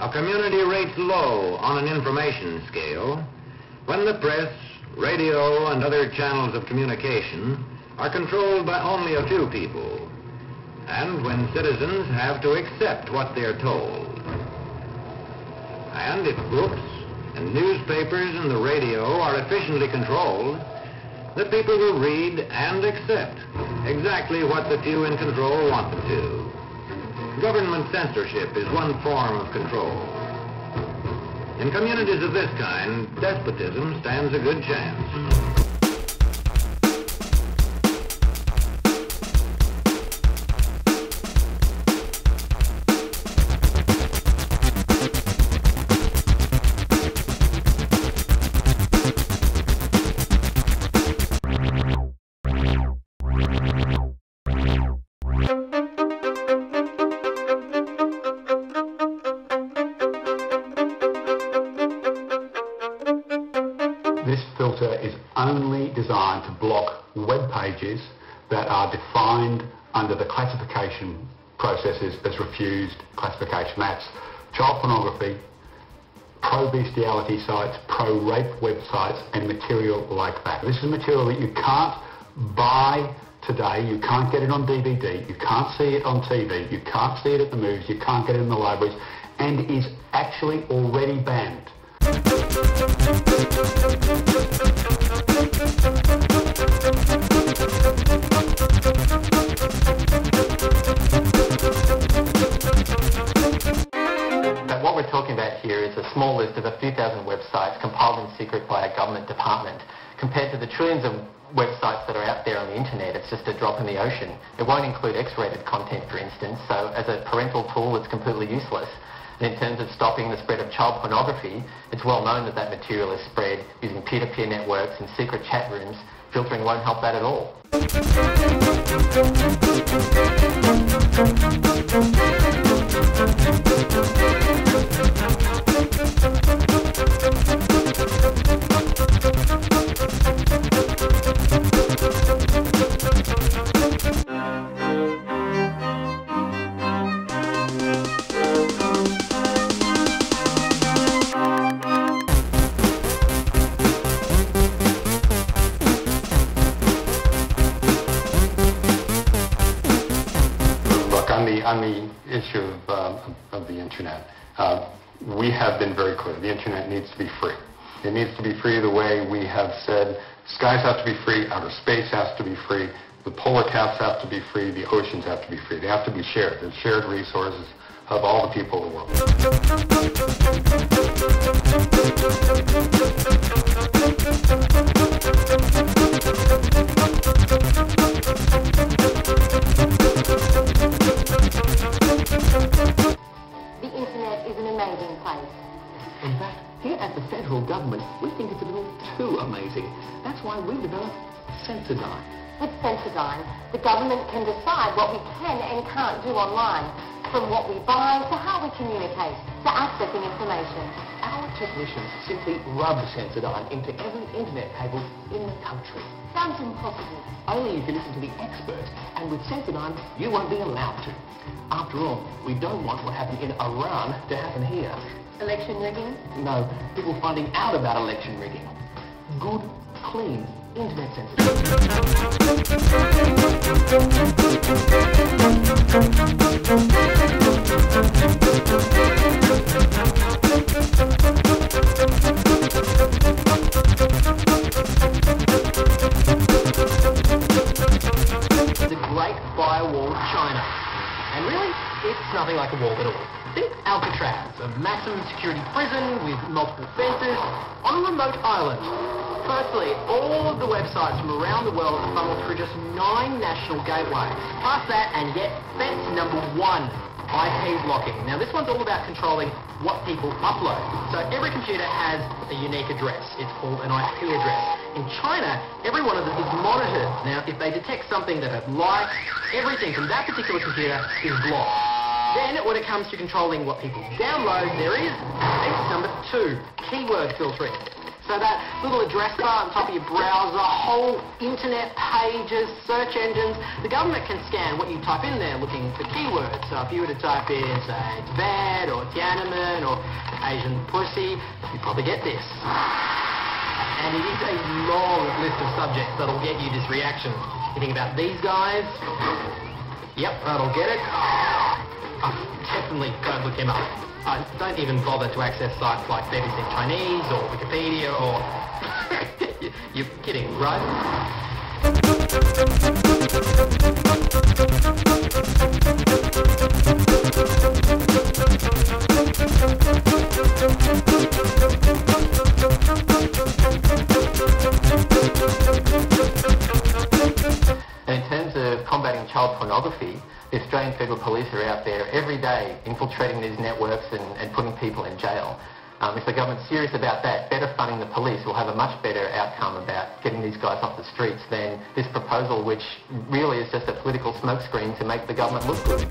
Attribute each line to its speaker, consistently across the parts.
Speaker 1: A community rates low on an information scale when the press, radio, and other channels of communication are controlled by only a few people, and when citizens have to accept what they're told. And if books and newspapers and the radio are efficiently controlled, the people will read and accept exactly what the few in control want them to. Government censorship is one form of control. In communities of this kind, despotism stands a good chance.
Speaker 2: This filter is only designed to block web pages that are defined under the classification processes as refused classification. That's child pornography, pro-bestiality sites, pro-rape websites, and material like that. This is material that you can't buy today, you can't get it on DVD, you can't see it on TV, you can't see it at the movies, you can't get it in the libraries, and is actually already banned.
Speaker 3: What we're talking about here is a small list of a few thousand websites compiled in secret by a government department. Compared to the trillions of websites that are out there on the internet, it's just a drop in the ocean. It won't include X-rated content, for instance, so as a parental tool it's completely useless. And in terms of stopping the spread of child pornography, it's well known that that material is spread using peer-to-peer networks and secret chat rooms. Filtering won't help that at all. On the issue of the internet, we have been very clear. The internet needs to be free. It needs to be free the way we have said skies have to be free, outer space has to be free, the polar caps have to be free, the oceans have to be free. They have to be shared. They're shared resources of all the people of the world.
Speaker 4: The internet is an amazing place.
Speaker 5: In fact, here at the federal government, we think it's a little too amazing. That's why we've developed Sensodyne.
Speaker 4: With Sensodyne, the government can decide what we can and can't do online, from what we buy to how we communicate, to accessing information.
Speaker 5: Our technicians simply rub Sensodyne into every internet cable in the country.
Speaker 4: Sounds impossible.
Speaker 5: Only if you listen to the experts, and with Sensodyne, you won't be allowed to. After all, we don't want what happened in Iran to happen here.
Speaker 4: Election rigging?
Speaker 5: No, people finding out about election rigging. Good, clean internet censorship. The Great Firewall of China. And really, it's nothing like a wall at all. Think Alcatraz, a maximum security prison with multiple fences on a remote island. Firstly, all of the websites from around the world are funneled through just 9 national gateways. Past that, and yet fence number 1, IP blocking. Now this one's all about controlling what people upload. So every computer has a unique address. It's called an IP address. In China, every one of them is monitored. Now if they detect something that has likes, everything from that particular computer is blocked. Then when it comes to controlling what people download, there is fence number 2, keyword filtering. So that little address bar on top of your browser, whole internet pages, search engines, the government can scan what you type in there looking for keywords. So if you were to type in, say, Tibet or Tiananmen or Asian pussy, you'd probably get this. And it is a long list of subjects that'll get you this reaction. You think about these guys? Yep, that'll get it. Oh, definitely don't look him up. Don't even bother to access sites like BBC Chinese or Wikipedia or... You're kidding, right?
Speaker 3: And in terms of combating child pornography, the Australian Federal Police are out there every day infiltrating these networks and putting people in jail. If the government's serious about that, better funding the police will have a much better outcome about getting these guys off the streets than this proposal, which really is just a political smokescreen to make the government look good.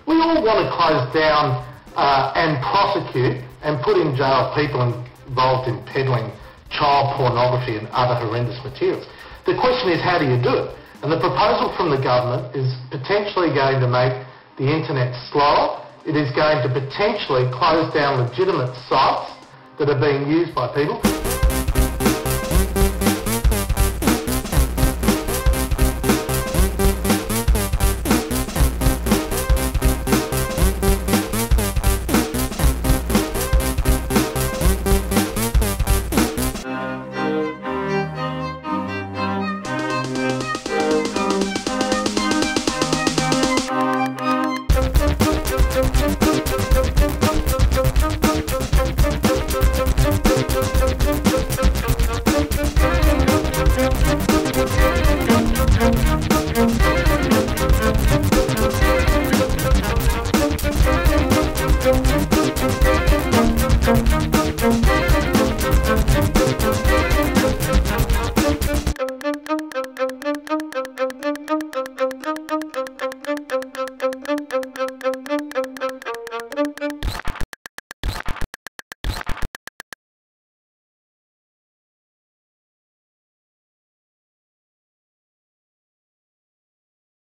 Speaker 6: We all want to close down and prosecute and put in jail people involved in peddling child pornography and other horrendous materials. The question is, how do you do it? And the proposal from the government is potentially going to make the internet slower. It is going to potentially close down legitimate sites that are being used by people.